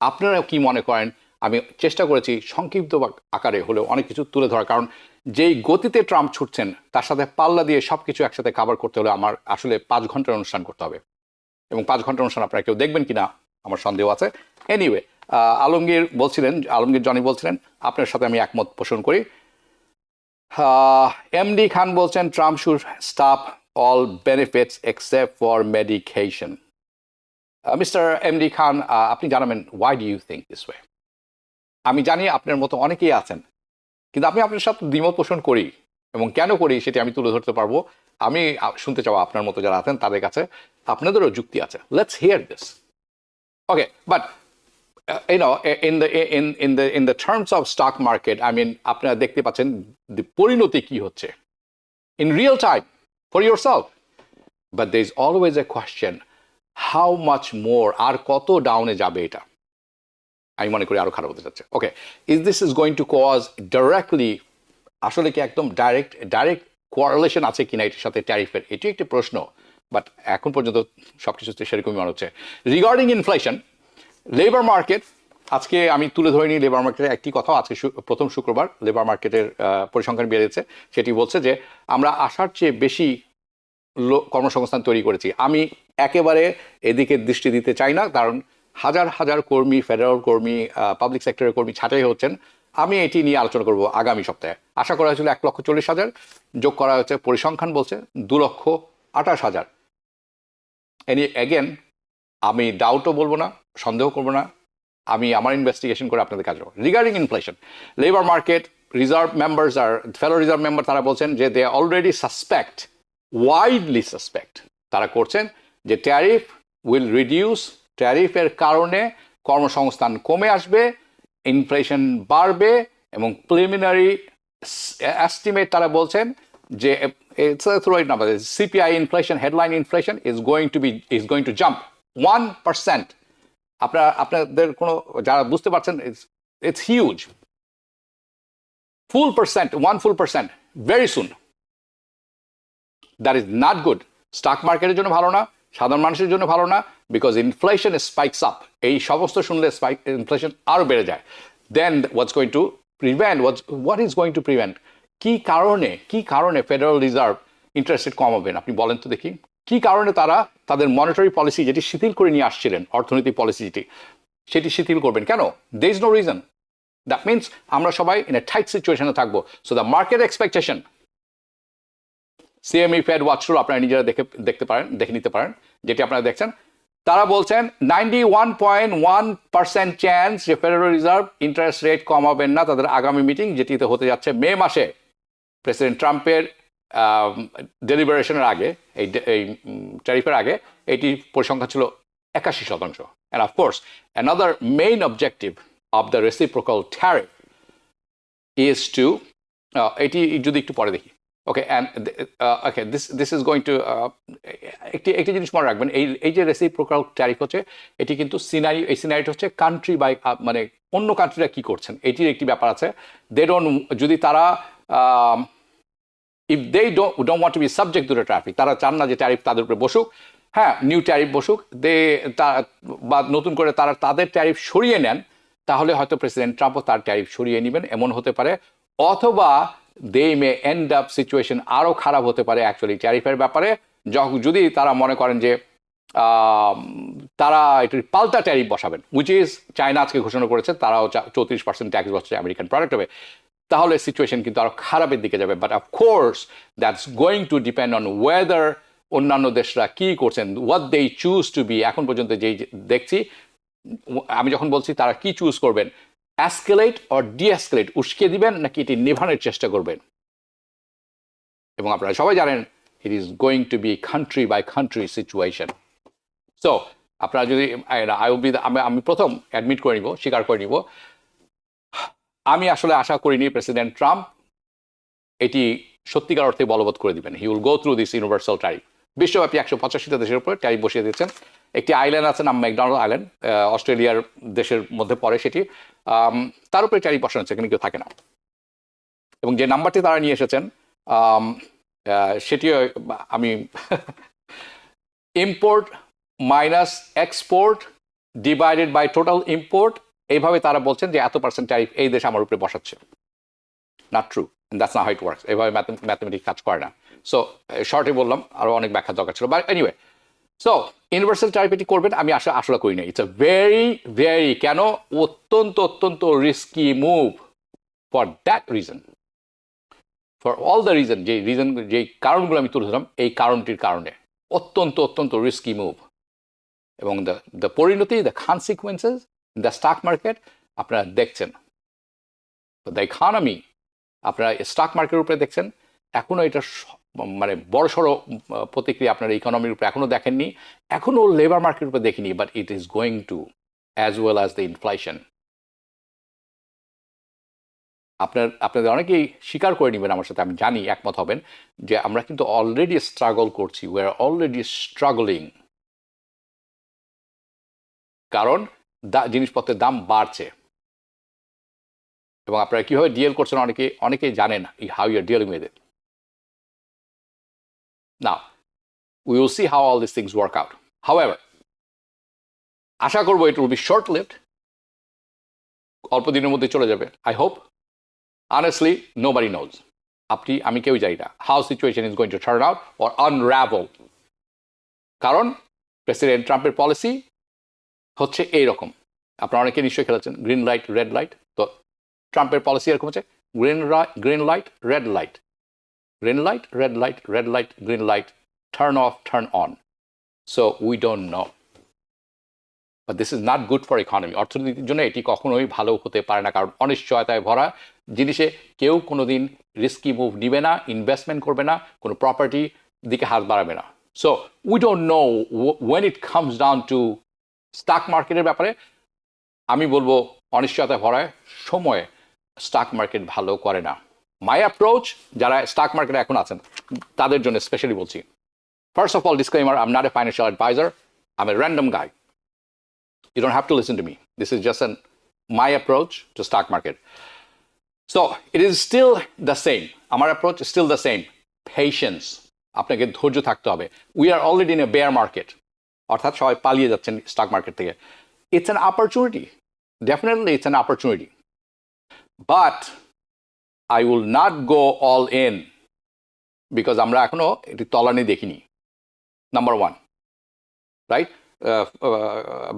আপনারা কি মনে করেন? আমি চেষ্টা করেছি সংক্ষিপ্ত আকারে হলেও অনেক কিছু তুলে ধরার, কারণ যেই গতিতে ট্রাম্প ছুটছেন তার সাথে পাল্লা দিয়ে সবকিছু একসাথে কভার করতে হলে আমার আসলে 5 ঘন্টার অনুষ্ঠান করতে হবে, এবং 5 ঘন্টার অনুষ্ঠান আপনারা কেউ দেখবেন কিনা আমার সন্দেহ আছে। এনিওয়ে, আলমগীর জনি বলছিলেন, আপনার সাথে আমি একমত পোষণ করি। এমডি খান বলছেন Trump should stop all benefits except for medication. Mr. MD Khan, আপনি জানাবেন, why do you think this way? আমি জানি আপনার মতো অনেকেই আছেন, কিন্তু আমি আপনার সাথে দ্বিমত পোষণ করি, এবং কেন করি সেটি আমি তুলে ধরতে পারবো। আমি শুনতে চাও আপনার মতো যারা আছেন তাদের কাছে আপনাদেরও যুক্তি আছে। Let's hear this. Okay, but in the terms of stock market, I mean, আপনারা দেখতে পাচ্ছেন পরিণতি কি হচ্ছে in real time for yourself. But there is always a question, how much more, আর কত ডাউনে যাবে এটা? আমি মনে করি আরো খারাপ হতে যাচ্ছে। ওকে, this is going to cause directly, আসলে কি একদম ডাইরেক্ট কোয়ারেলেশন আছে কিনা এটির সাথে ট্যারিফের? এটি একটি প্রশ্ন, বাট এখন পর্যন্ত সবকিছুতে সেরকমই মনে হচ্ছে। রিগার্ডিং ইনফ্লেশন, লেবার মার্কেট, আজকে আমি তুলে ধরে নিই লেবার মার্কেটের একটি কথা। আজকে প্রথম শুক্রবার লেবার মার্কেটের পরিসংখ্যান বেরিয়েছে, সেটি বলছে যে আমরা আশার চেয়ে বেশি কর্মসংস্থান তৈরি করেছি। আমি একেবারে এদিকে দৃষ্টি দিতে চাই না, কারণ হাজার হাজার কর্মী, ফেডারেল কর্মী, পাবলিক সেক্টরের কর্মী ছাঁটাই হচ্ছেন। আমি এটি নিয়ে আলোচনা করব আগামী সপ্তাহে। আশা করা হয়েছিল 1,40,000, যোগ করা হয়েছে, পরিসংখ্যান বলছে 2,28,000। এগেন, আমি ডাউটও বলবো না, সন্দেহ করবো না, আমি আমার ইনভেস্টিগেশন করে আপনাদের কাছে যাবো। Regarding inflation, labour market federal reserve member তারা বলছেন যে they already suspect, widely suspect, তারা করছেন যে ট্যারিফ উইল রিডিউস, ট্যারিফের কারণে কর্মসংস্থান কমে আসবে, ইনফ্লেশন বাড়বে, এবং প্রিলিমিনারি এস্টিমেট তারা বলছেন যে CPI inflation, headline inflation is going to jump 1%। আপনাদের কোনো যারা বুঝতে পারছেন, it's huge, full percent, 1 full percent very soon. That is not good. Stock মার্কেটের জন্য ভালো না, সাধারণ মানুষের জন্য ভালো না, বিকজ ইনফ্লেশন স্পাইকস আপ। এই সমস্ত শুনলে ইনফ্লেশন আরো বেড়ে যায়। Then what's going to prevent, what is going to prevent? কি কারণে ফেডারেল রিজার্ভ ইন্টারেস্ট রেট কমাবেন? আপনি বলেন তো দেখি, কি কারণে তারা তাদের মনিটারি পলিসি যেটি শিথিল করে নিয়ে আসছিলেন, অর্থনৈতিক পলিসি সেটি শিথিল করবেন কেন? There is no reason. That means আমরা সবাই ইন এ টাইট সিচুয়েশনে থাকবো। So the market expectation, CME Fed watch tool আপনারা নিজেরা দেখে নিতে পারেন, যেটি আপনারা দেখছেন। তারা বলছেন 91.1% চান্স যে ফেডারেল রিজার্ভ ইন্টারেস্ট রেট কমাবেন না তাদের আগামী মিটিং, যেটিতে হতে যাচ্ছে মে মাসে প্রেসিডেন্ট ট্রাম্পের ডেলিবারেশনের আগে, এই ট্যারিফের আগে। এটি পরিসংখ্যান ছিল 81%। And of course, another main objective of the reciprocal tariff is to, এটি যদি একটু পরে দেখি, ওকে, and okay, this is going to, একটি জিনিস মনে রাখবেন, এই যে রেসিপ্রোকাল ট্যারিফ হচ্ছে, এটি কিন্তু এই সিনারিটা হচ্ছে কান্ট্রি বাই, মানে অন্য কান্ট্রিরা কি করছেন এটির একটি ব্যাপার আছে। যদি তারা if they don't want to be subject to the tariff, তারা চান না যে ট্যারিফ তাদের উপরে বসুক, হ্যাঁ, নিউ ট্যারিফ বসুক, বা নতুন করে তারা তাদের ট্যারিফ সরিয়ে নেন, তাহলে হয়তো প্রেসিডেন্ট ট্রাম্পও তার ট্যারিফ সরিয়ে নেবেন, এমন হতে পারে। অথবা দে মে এন্ড আপ সিচুয়েশন আরও খারাপ হতে পারে অ্যাকচুয়ালি ট্যারিফের ব্যাপারে, যদি তারা মনে করেন যে তারা এটির পাল্টা ট্যারিফ বসাবেন, উইচ ইজ চায়না আজকে ঘোষণা করেছে তারাও 34% ট্যাক্স বসছে আমেরিকান প্রোডাক্ট হবে, তাহলে সিচুয়েশন কিন্তু আরো খারাপের দিকে যাবে। But of course that's going to depend on whether অন্যান্য দেশরা কি করছেন, what they choose to be. এখন পর্যন্ত যেই দেখছি, আমি যখন বলছি তারা কি চুজ করবেন, অ্যাসকেলেট অর ডিএসকেলেট, উস্কে দিবেন নাকি এটি নেভানোর চেষ্টা করবেন। এবং আপনারা সবাই জানেন it is going to be country by country situation. So আপনারা যদি আমি প্রথম অ্যাডমিট করে নিব, স্বীকার করে নিব, আমি আসলে আশা করিনি প্রেসিডেন্ট ট্রাম্প এটি সত্যিকার অর্থে বলবৎ করে দিবেন। He will go through this universal tariff. বিশ্বব্যাপী 185টা দেশের উপরে ট্যারিফ বসিয়ে দিচ্ছেন। একটি আইল্যান্ড আছে নাম ম্যাকডোনাল্ড আইল্যান্ড, অস্ট্রেলিয়ার দেশের মধ্যে পড়ে সেটি, তার উপরে ট্যারিফ বসানো হচ্ছে, এখানে কেউ থাকে না। এবং যে নাম্বারটি তারা নিয়ে এসেছেন সেটিও আমি import minus export divided by total import, এইভাবে তারা বলছেন যে এত পার্সেন্ট ট্যারিফ এই দেশ আমার উপরে বসাচ্ছে। Not true, that's not how it works. এভাবে ম্যাথমেটিক্স কাজ করে না। সো শর্টে বললাম, আরও অনেক ব্যাখ্যা দরকার ছিল, but anyway. So universal tariff এটি করবেন আমি আশা করি না। ইটস আ ভেরি কেন অত্যন্ত risky move for that reason, for all the reason, যেই কারণগুলো আমি তুলে ধরলাম এই কারণটির কারণে অত্যন্ত রিস্কি মুভ। এবং দ্য পরিণতি, the consequences in the stock market আপনারা দেখছেন। দ্য ইকোনমি আপনারা স্টক মার্কেটের উপরে দেখছেন, এখনও এটা মানে বড়সড় প্রতিক্রিয়া আপনার ইকোনমির উপরে এখনও দেখেননি, এখনও লেবার মার্কেটের উপরে দেখিনি, but it is going two as well as the inflation. আপনাদের অনেকেই স্বীকার করে নেবেন আমার সাথে, আমি জানি একমত হবেন, যে আমরা কিন্তু অলরেডি স্ট্রাগল করছি, উই আর অলরেডি স্ট্রাগলিং। কারণ জিনিসপত্রের দাম বাড়ছে এবং আপনারা কীভাবে ডিল করছেন অনেকেই জানেন how you are dealing with it. Now we will see how all these things work out. However, আশা করবো it will be short lived, অল্প দিনের মধ্যে চলে যাবে, I hope. Honestly, nobody knows. আমি কেউ জানি না how situation is going to turn out or unravel. কারণ প্রেসিডেন্ট ট্রাম্পের পলিসি হচ্ছে এইরকম। আপনারা অনেকে নিশ্চয়ই খেলেছেন গ্রিন লাইট রেড লাইট। তো ট্রাম্পের পলিসি এরকম হচ্ছে green light red light, green light, red light, red light, green light, turn off, turn on. So we don't know. But this is not good for economy. অর্থনীতির জন্য এটি কখনোই ভালো হতে পারে না, কারণ অনিশ্চয়তায় ভরা জিনিসে কেউ কোনোদিন রিস্কি মুভ নিবে না, ইনভেস্টমেন্ট করবে না, কোনো প্রপার্টি দিকে হাত বাড়াবে না। So we don't know when it comes down to stock মার্কেটের ব্যাপারে। আমি বলবো অনিশ্চয়তায় ভরা সময়ে স্টক মার্কেট ভালো করে না। মাই অ্যাপ্রোচ, যারা স্টক মার্কেটে এখন আছেন তাদের জন্য স্পেশালি বলছি, first of all disclaimer, I am not a financial advisor, I am a random guy, you don't have to listen to me, this is just my approach to stock market. So it is still the same, আমার approach still the same, patience, আপনাকে ধৈর্য থাকতে হবে। We are already in a bear market, অর্থাৎ সবাই পালিয়ে যাচ্ছেন stock market থেকে। It's an opportunity, definitely it's an opportunity, but I will not go all in because আমরা এখনো এটি তলানি দেখিনি। Number one, right?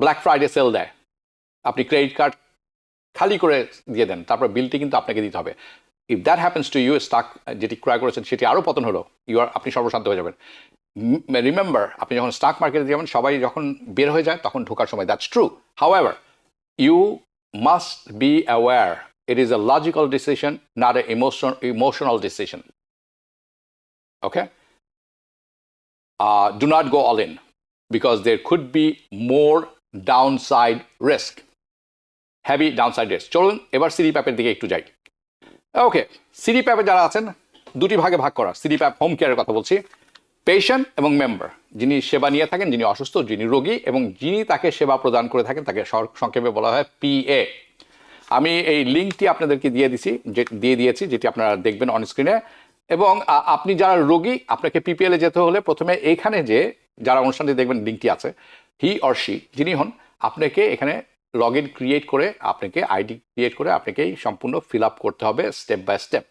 Black Friday sale দেয়, আপনি ক্রেডিট কার্ড খালি করে দিয়ে দেন, তারপর বিলটি কিন্তু আপনাকে দিতে হবে। If that happens to you, stock যেটি ক্রয় করেছেন সেটি আরও পতন হলো, আপনি সর্বশান্ত হয়ে যাবেন। রিমেম্বার, আপনি যখন স্টক মার্কেটে যাবেন সবাই যখন বের হয়ে যায় তখন ঢোকার সময়, that's true. However, you must be aware. It is a logical decision, not an emotional decision. Okay? Do not go all in because there could be more downside risk. Heavy downside risk. চলুন এবার CD প্যাপের দিকে একটু যাই। ওকে, CD প্যাপে যারা আছেন দুটি ভাগে ভাগ করা। সিডি প্যাপ হোম কেয়ারের কথা বলছি, পেশেন্ট এবং মেম্বার, যিনি সেবা নিয়ে থাকেন, যিনি অসুস্থ, যিনি রোগী এবং যিনি তাকে সেবা প্রদান করে থাকেন, তাকে সংক্ষেপে বলা হয় পিএ। আমি এই লিঙ্কটি আপনাদেরকে দিয়ে দিয়েছি, যেটি আপনারা দেখবেন অন স্ক্রিনে। এবং আপনি যারা রোগী, আপনাকে পিপিএলে যেতে হলে প্রথমে এইখানে যারা অনুষ্ঠানটি দেখবেন লিঙ্কটি আছে, হি অর শি যিনি হন, আপনাকে এখানে লগ ইন ক্রিয়েট করে, আপনাকে আইডি ক্রিয়েট করে আপনাকে সম্পূর্ণ ফিল আপ করতে হবে স্টেপ বাই স্টেপ।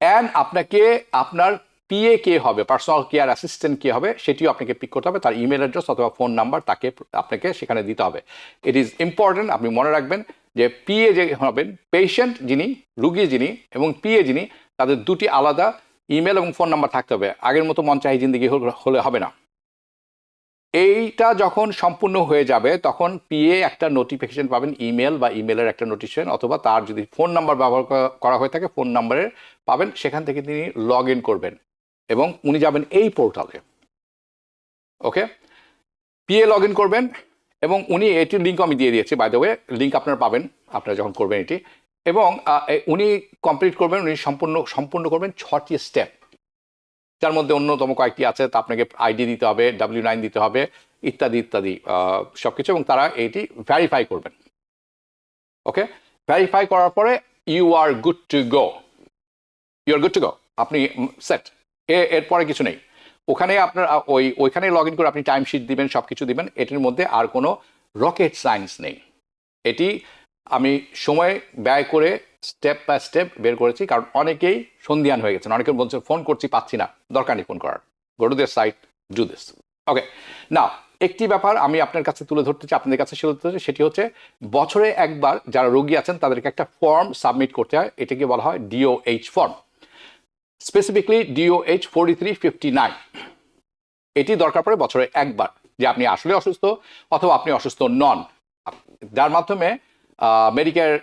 অ্যান্ড আপনাকে আপনার পিএ কে হবে, পার্সোনাল কেয়ার অ্যাসিস্ট্যান্ট কে হবে, সেটিও আপনাকে পিক করতে হবে। তার ইমেল অ্যাড্রেস অথবা ফোন নাম্বার আপনাকে সেখানে দিতে হবে। ইট ইজ ইম্পর্টেন্ট, আপনি মনে রাখবেন যে পিএ যে হবেন, পেশেন্ট যিনি, রুগী যিনি এবং পিএ যিনি, তাদের দুটি আলাদা ইমেল এবং ফোন নাম্বার থাকতে হবে। আগের মতো মন চাহি জিন্দিগি হলে হবে না। এইটা যখন সম্পূর্ণ হয়ে যাবে তখন পিএ একটা নোটিফিকেশন পাবেন, ইমেল বা ইমেলের একটা নোটিফিকেশন, অথবা তার যদি ফোন নাম্বার ব্যবহার করা হয়ে থাকে ফোন নাম্বারের পাবেন, সেখান থেকে তিনি লগ ইন করবেন এবং উনি যাবেন এই পোর্টালে। ওকে, পিএ লগ ইন করবেন এবং উনি এটির লিঙ্ক আমি দিয়ে দিয়েছি, বাই দ্য ওয়ে লিঙ্ক আপনারা পাবেন আপনারা যখন করবেন এটি। এবং উনি কমপ্লিট করবেন, উনি সম্পূর্ণ করবেন 6টি স্টেপ, যার মধ্যে অন্যতম কয়েকটি আছে। তা আপনাকে আইডি দিতে হবে, W9 দিতে হবে, ইত্যাদি ইত্যাদি সব কিছু, এবং তারা এটি ভেরিফাই করবেন। ওকে, ভেরিফাই করার পরে you are good to go, আপনি সেট। এরপরে কিছু নেই ওখানে। আপনার ওইখানে লগ ইন করে আপনি টাইমশিট দিবেন, সব কিছু দিবেন। এটির মধ্যে আর কোনো রকেট সায়েন্স নেই। এটি আমি সময় ব্যয় করে স্টেপ বাই স্টেপ বের করেছি, কারণ অনেকেই সন্ধিয়ান হয়ে গেছেন। অনেকে বলছেন ফোন করছি পাচ্ছি না, দরকার নেই ফোন করার, go to their site, do this. Okay, না একটি ব্যাপার আমি আপনার কাছে তুলে ধরতে চাই, আপনাদের কাছে তুলে ধরতে চাই, সেটি হচ্ছে বছরে একবার যারা রোগী আছেন তাদেরকে একটা ফর্ম সাবমিট করতে হয়, এটাকে বলা হয় DOH ফর্ম, স্পেসিফিকলি DOH 4359। এটি দরকার পড়ে বছরে একবার, যে আপনি আসলে অসুস্থ অথবা আপনি অসুস্থ নন, যার মাধ্যমে মেডিকেয়ার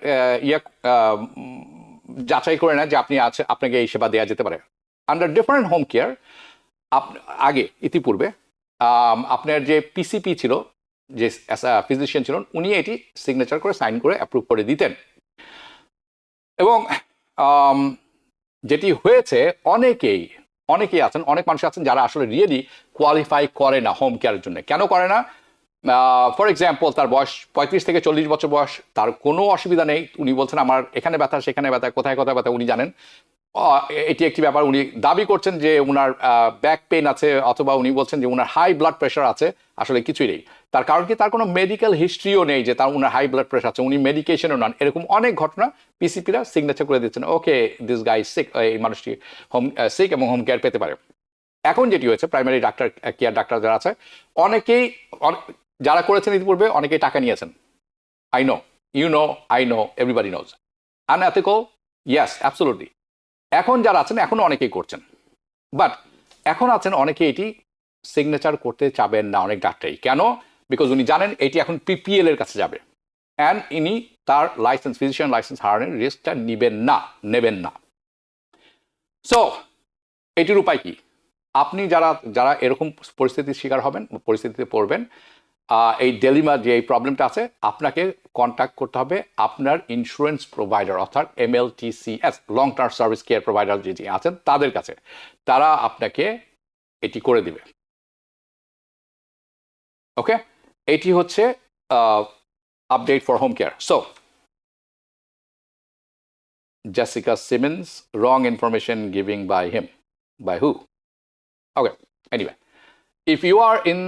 যাচাই করে না যে আপনি আপনাকে এই সেবা দেওয়া যেতে পারে। আন্ডার ডিফারেন্ট হোম কেয়ার আগে ইতিপূর্বে আপনার যে PCP ছিল, যে ফিজিশিয়ান ছিলেন, উনি এটি সিগনেচার করে সাইন করে অ্যাপ্রুভ করে দিতেন। এবং যেটি হয়েছে অনেকেই আছেন, অনেক মানুষ আছেন যারা আসলে রিয়েলি কোয়ালিফাই করে না হোম কেয়ারের জন্য। কেন করে না? ফর এক্সাম্পল, তার বয়স 35 থেকে 40 বছর বয়স, তার কোনো অসুবিধা নেই, উনি বলছেন আমার এখানে ব্যথা সেখানে ব্যথা, কোথায় ব্যথা উনি জানেন। এটি একটি ব্যাপার। উনি দাবি করছেন যে উনার ব্যাক পেইন আছে, অথবা উনি বলছেন যে উনার হাই ব্লাড প্রেশার আছে, আসলে কিছুই নেই। তার কারণ কি? তার কোনো মেডিকেল হিস্ট্রিও নেই যে তার উনার হাই ব্লাড প্রেশার আছে, উনি মেডিকেশনও নন। এরকম অনেক ঘটনা PCPরা সিগনেচার করে দিচ্ছেন, ওকে দিস গাই সিক, এই মানুষটি হোম সিক এবং হোম কেয়ার পেতে পারে। এখন যেটি হয়েছে, প্রাইমারি কেয়ার ডাক্তার যারা আছে, অনেকেই যারা করেছেন ইতিপূর্বে অনেকেই টাকা নিয়েছেন। I know, you know, I know, everybody knows. Unethical, yes, absolutely. এখন যারা আছেন এখনো অনেকেই করছেন, বাট এখন আছেন অনেকে এটি সিগনেচার করতে চাবেন না অনেক ডাক্তারই। কেন? বিকজ উনি জানেন এটি এখন PPL এর কাছে যাবে, অ্যান্ড ইনি তার লাইসেন্স, ফিজিশিয়ান লাইসেন্স হারানোর রিস্কটা নেবেন না। সো এটির উপায় কি? আপনি যারা এরকম পরিস্থিতির শিকার হবেন, পরিস্থিতিতে পড়বেন, এই ডেলিমা যে এই প্রবলেমটা আছে, আপনাকে কন্ট্যাক্ট করতে হবে আপনার ইন্স্যুরেন্স প্রোভাইডার, অর্থাৎ MLTCS, long term service care provider যে আছেন তাদের কাছে। তারা আপনাকে এটি করে দিবে। ওকে, এটি হচ্ছে update for home care. So Jessica Simmons, wrong information giving by him. By who? Okay, anyway. If you are in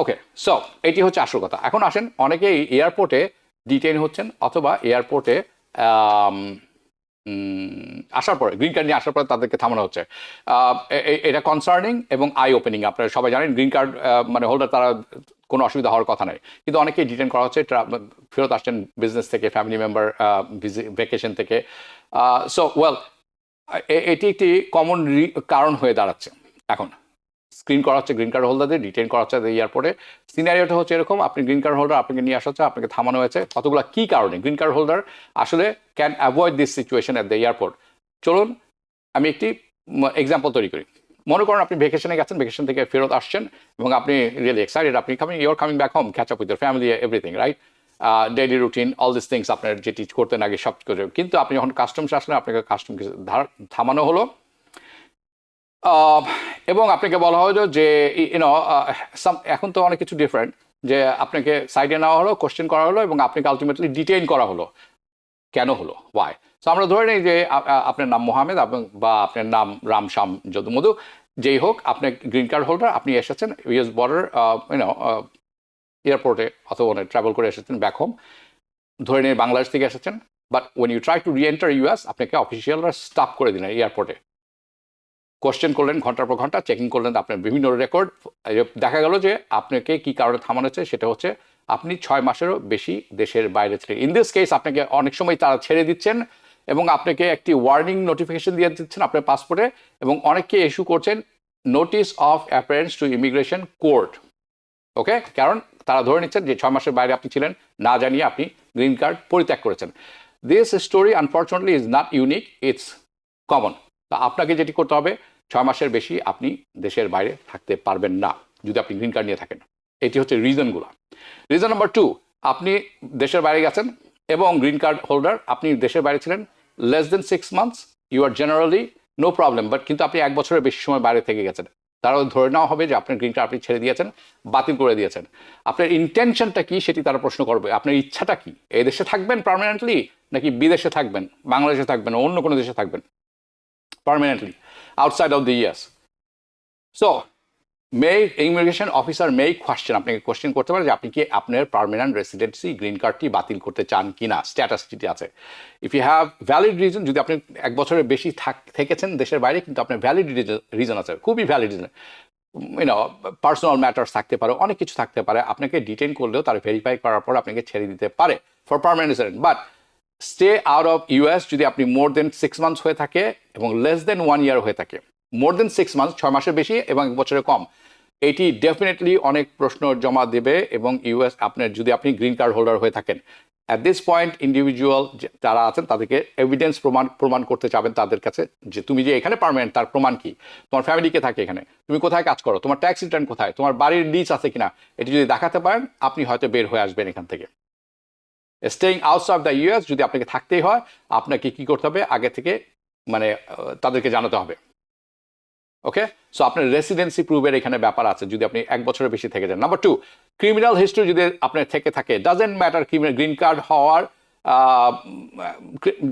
okay, so এটি হচ্ছে আসল কথা। এখন আসেন, অনেকেই এয়ারপোর্টে ডিটেইন হচ্ছেন, অথবা এয়ারপোর্টে আসার পরে, গ্রিন কার্ড নিয়ে আসার পরে তাদেরকে থামানো হচ্ছে। এটা কনসার্নিং এবং আই ওপেনিং। আপনারা সবাই জানেন গ্রিন কার্ড মানে হোল্ডার, তারা কোনো অসুবিধা হওয়ার কথা নয়, কিন্তু অনেকেই ডিটেইন করা হচ্ছে, ফেরত আসছেন বিজনেস থেকে, ফ্যামিলি মেম্বার ভ্যাকেশন থেকে। সো ওয়েল, এটি একটি কমন কারণ হয়ে দাঁড়াচ্ছে। এখন স্ক্রিন করা হচ্ছে গ্রিন কার্ড হোল্ডারদের, ডিটেইন করা হচ্ছে এয়ারপোর্টে। সিনারিওটা হচ্ছে এরকম, আপনি গ্রিন কার্ড হোল্ডার, আপনাকে নিয়ে আসা হচ্ছে, আপনাকে থামানো হয়েছে। কতগুলো কী কারণে গ্রিন কার্ড হোল্ডার আসলে can avoid this situation at the airport. চলুন আমি একটি এক্সাম্পল তৈরি করি। মনে করেন আপনি ভ্যাকেশনে গেছেন, ভ্যাকেশন থেকে ফেরত আসছেন, এবং আপনি রিয়েলি এক্সাইটেড, আপনি your coming back home, catch up with year family, everything, right? Daily routine, all this things আপনার যেটি করতেন আগে সব কিছু। কিন্তু আপনি যখন কাস্টমস আসলেন, আপনাকে কাস্টমকে থামানো হলো, এবং আপনাকে বলা হলো যে ইউনো এখন তো অনেক কিছু ডিফারেন্ট, যে আপনাকে সাইডে নেওয়া হলো, কোশ্চেন করা হলো, এবং আপনাকে আলটিমেটলি ডিটেইন করা হলো। কেন হলো? ওয়াই? সো আমরা ধরে নিই যে আপনার নাম মোহামেদ, বা আপনার নাম রাম শ্যাম যদু মধু, যেই হোক, আপনার গ্রিন কার্ড হোল্ডার, আপনি এসেছেন US বর্ডার এয়ারপোর্টে, অথবা ট্রাভেল করে এসেছেন ব্যাক হোম, ধরে নিয়ে বাংলাদেশ থেকে এসেছেন। But when you try to reenter US, আপনাকে অফিসিয়ালরা স্টপ করে দিলেন এয়ারপোর্টে, কোশ্চেন করলেন ঘন্টার পর ঘন্টা, চেকিং করলেন আপনার বিভিন্ন রেকর্ড। দেখা গেল যে আপনাকে কি কারণে থামানো হচ্ছে, সেটা হচ্ছে আপনি 6 মাসেরও বেশি দেশের বাইরে ছিলেন। ইন দিস কেস আপনাকে অনেক সময় তারা ছেড়ে দিচ্ছেন, এবং আপনাকে একটি ওয়ার্নিং নোটিফিকেশন দিয়ে দিচ্ছেন আপনার পাসপোর্টে, এবং অনেককে ইস্যু করছেন notice of appearance to immigration court. Okay, কারণ তারা ধরে নিচ্ছেন যে 6 মাসের বাইরে আপনি ছিলেন, না জানিয়ে আপনি গ্রিন কার্ড পরিত্যাগ করেছেন। This story unfortunately is not unique, it's common. তা আপনাকে যেটি করতে হবে, 6 মাসের বেশি আপনি দেশের বাইরে থাকতে পারবেন না যদি আপনি গ্রিন কার্ড নিয়ে থাকেন। এটি হচ্ছে রিজনগুলো। রিজন নাম্বার 2, আপনি দেশের বাইরে গেছেন এবং গ্রিন কার্ড হোল্ডার, আপনি দেশের বাইরে ছিলেন less than 6 months, you are generally no problem, but কিন্তু আপনি 1 বছরের বেশি সময় বাইরে থেকে গেছেন, তারাও ধরে নেওয়া হবে যে আপনার গ্রিন কার্ড আপনি ছেড়ে দিয়েছেন, বাতিল করে দিয়েছেন। আপনার ইন্টেনশনটা কি সেটি তারা প্রশ্ন করবে, আপনার ইচ্ছাটা কি, এই দেশে থাকবেন পার্মানেন্টলি নাকি বিদেশে থাকবেন, বাংলাদেশে থাকবেন, অন্য কোনো দেশে থাকবেন permanently outside of the US. So immigration officer question, আপনাকে কোয়েশ্চেন করতে পারে যে আপনি কি আপনার পার্মানেন্ট রেসিডেন্সি গ্রিন কার্ডটি বাতিল করতে চান কি না, স্ট্যাটাস যেটি আছে। If you have valid reason, যদি আপনি 1 বছরের বেশি থেকেছেন দেশের বাইরে কিন্তু আপনার ভ্যালিড রিজন আছে, খুবই ভ্যালিড রিজন, পার্সোনাল ম্যাটার্স থাকতে পারে, অনেক কিছু থাকতে পারে, আপনাকে ডিটেইন করলেও তারা ভেরিফাই করার পর আপনাকে ছেড়ে দিতে পারে for permanent resident. But stay out of US যদি আপনি মোর দেন 6 মান্থস হয়ে থাকে এবং লেস দেন 1 ইয়ার হয়ে থাকে, মোর দেন 6 মান্থস 6 মাসের বেশি এবং 1 বছরের কম, এটি ডেফিনেটলি অনেক প্রশ্ন জমা দেবে। এবং ইউএস আপনার যদি আপনি গ্রিন কার্ড হোল্ডার হয়ে থাকেন, অ্যাট দিস পয়েন্ট ইন্ডিভিজুয়াল যারা আছেন তাদেরকে এভিডেন্স প্রমাণ করতে চাবেন তাদের কাছে যে তুমি যে এখানে পার্মানেন্ট তার প্রমাণ কি, তোমার ফ্যামিলিকে থাকে এখানে, তুমি কোথায় কাজ করো, তোমার ট্যাক্স রিটার্ন কোথায়, তোমার বাড়ির লিজ আছে কিনা, এটি যদি দেখাতে পারেন আপনি হয়তো বের হয়ে আসবেন এখান থেকে। স্টেইং আউটসাইড দ্য ইউএস যদি আপনাকে থাকতেই হয়, আপনাকে কি করতে হবে, আগে থেকে তাদেরকে জানাতে হবে। ওকে, সো আপনার রেসিডেন্সি প্রুভের এখানে ব্যাপার আছে যদি আপনি 1 বছরের বেশি থেকে যান। নাম্বার 2, ক্রিমিনাল হিস্ট্রি যদি আপনার থেকে থাকে, ডাজেন্ট ম্যাটার গ্রিন কার্ড হওয়ার,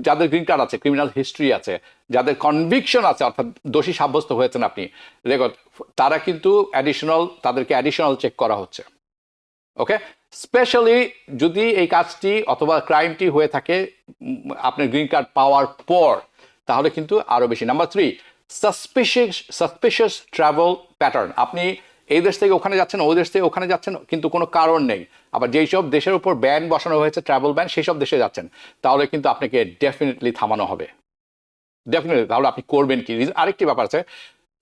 যাদের গ্রিন কার্ড আছে, ক্রিমিনাল হিস্ট্রি আছে, যাদের কনভিকশন আছে অর্থাৎ দোষী সাব্যস্ত হয়েছেন আপনি রেকর্ড, তারা কিন্তু তাদেরকে অ্যাডিশনাল চেক করা হচ্ছে। ওকে, স্পেশালি যদি এই কাজটি অথবা ক্রাইমটি হয়ে থাকে আপনার গ্রিন কার্ড পাওয়ার পর, তাহলে কিন্তু আরও বেশি। নাম্বার 3, সাসপিশিয়াস ট্রাভেল প্যাটার্ন, আপনি এই দেশ থেকে ওখানে যাচ্ছেন, ওই দেশ থেকে ওখানে যাচ্ছেন কিন্তু কোনো কারণ নেই, আবার যেই সব দেশের উপর ব্যান বসানো হয়েছে, ট্রাভেল ব্যান, সেই সব দেশে যাচ্ছেন, তাহলে কিন্তু আপনাকে ডেফিনেটলি থামানো হবে, ডেফিনেটলি। তাহলে আপনি করবেন কি? আরেকটি ব্যাপার আছে,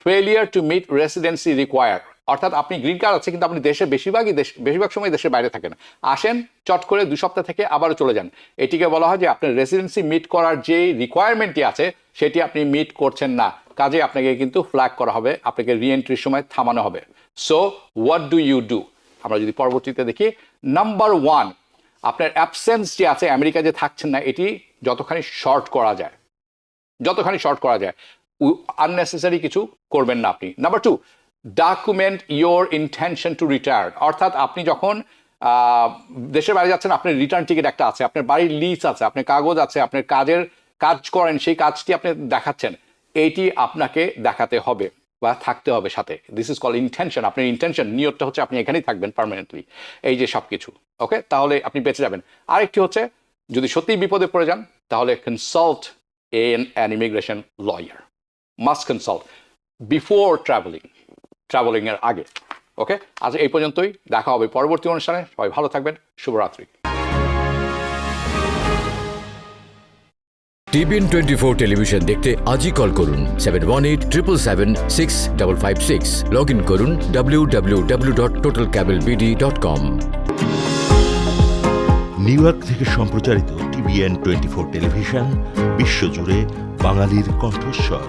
failure to meet residency required, অর্থাৎ আপনি গ্রিন কার্ড আছে কিন্তু আপনি দেশের বেশিরভাগ সময় দেশের বাইরে থাকেন, আসেন চট করে 2 সপ্তাহ থেকে আবারও চলে যান, এটিকে বলা হয় যে আপনার রেসিডেন্সি মিট করার যে রিকোয়ারমেন্টটি আছে সেটি আপনি মিট করছেন না, কাজে আপনাকে কিন্তু ফ্ল্যাগ করা হবে, আপনাকে রিএন্ট্রির সময় থামানো হবে। So what do you do? আমরা যদি পরবর্তীতে দেখি, নাম্বার 1, আপনার অ্যাবসেন্স যে আছে, আমেরিকা যে থাকছেন না, এটি যতখানি শর্ট করা যায়, আননেসেসারি কিছু করবেন না আপনি। Number 2, document your intention to retire, অর্থাৎ আপনি যখন দেশের বাইরে যাচ্ছেন, আপনার রিটার্ন টিকিট একটা আছে, আপনার বাড়ির লিজ আছে, আপনার কাগজ আছে, আপনার কাজ করেন, সেই কাজটি আপনি দেখাচ্ছেন, এইটি আপনাকে দেখাতে হবে বা থাকতে হবে সাথে। This is call intention. আপনার ইন্টেনশন, নিয়তটা হচ্ছে আপনি এখানেই থাকবেন পার্মানেন্টলি, এই যে সব কিছু। ওকে, তাহলে আপনি বেঁচে যাবেন। আরেকটি হচ্ছে, যদি সত্যিই বিপদে পড়ে যান, তাহলে consult an immigration lawyer, must consult before travelling এর আগে। ওকে, আজ এই পর্যন্তই, দেখা হবে পরবর্তী অনুষ্ঠানে। সবাই ভালো থাকবেন, শুভরাত্রি। TBN 24 টেলিভিশন দেখতে আজই কল করুন 7187776556। লগ ইন করুন www.totalcablebd.com। নিউ ইয়র্ক থেকে সম্প্রচারিত TBN 24 টেলিভিশন বিশ্বজুড়ে বাঙালির কণ্ঠস্বর।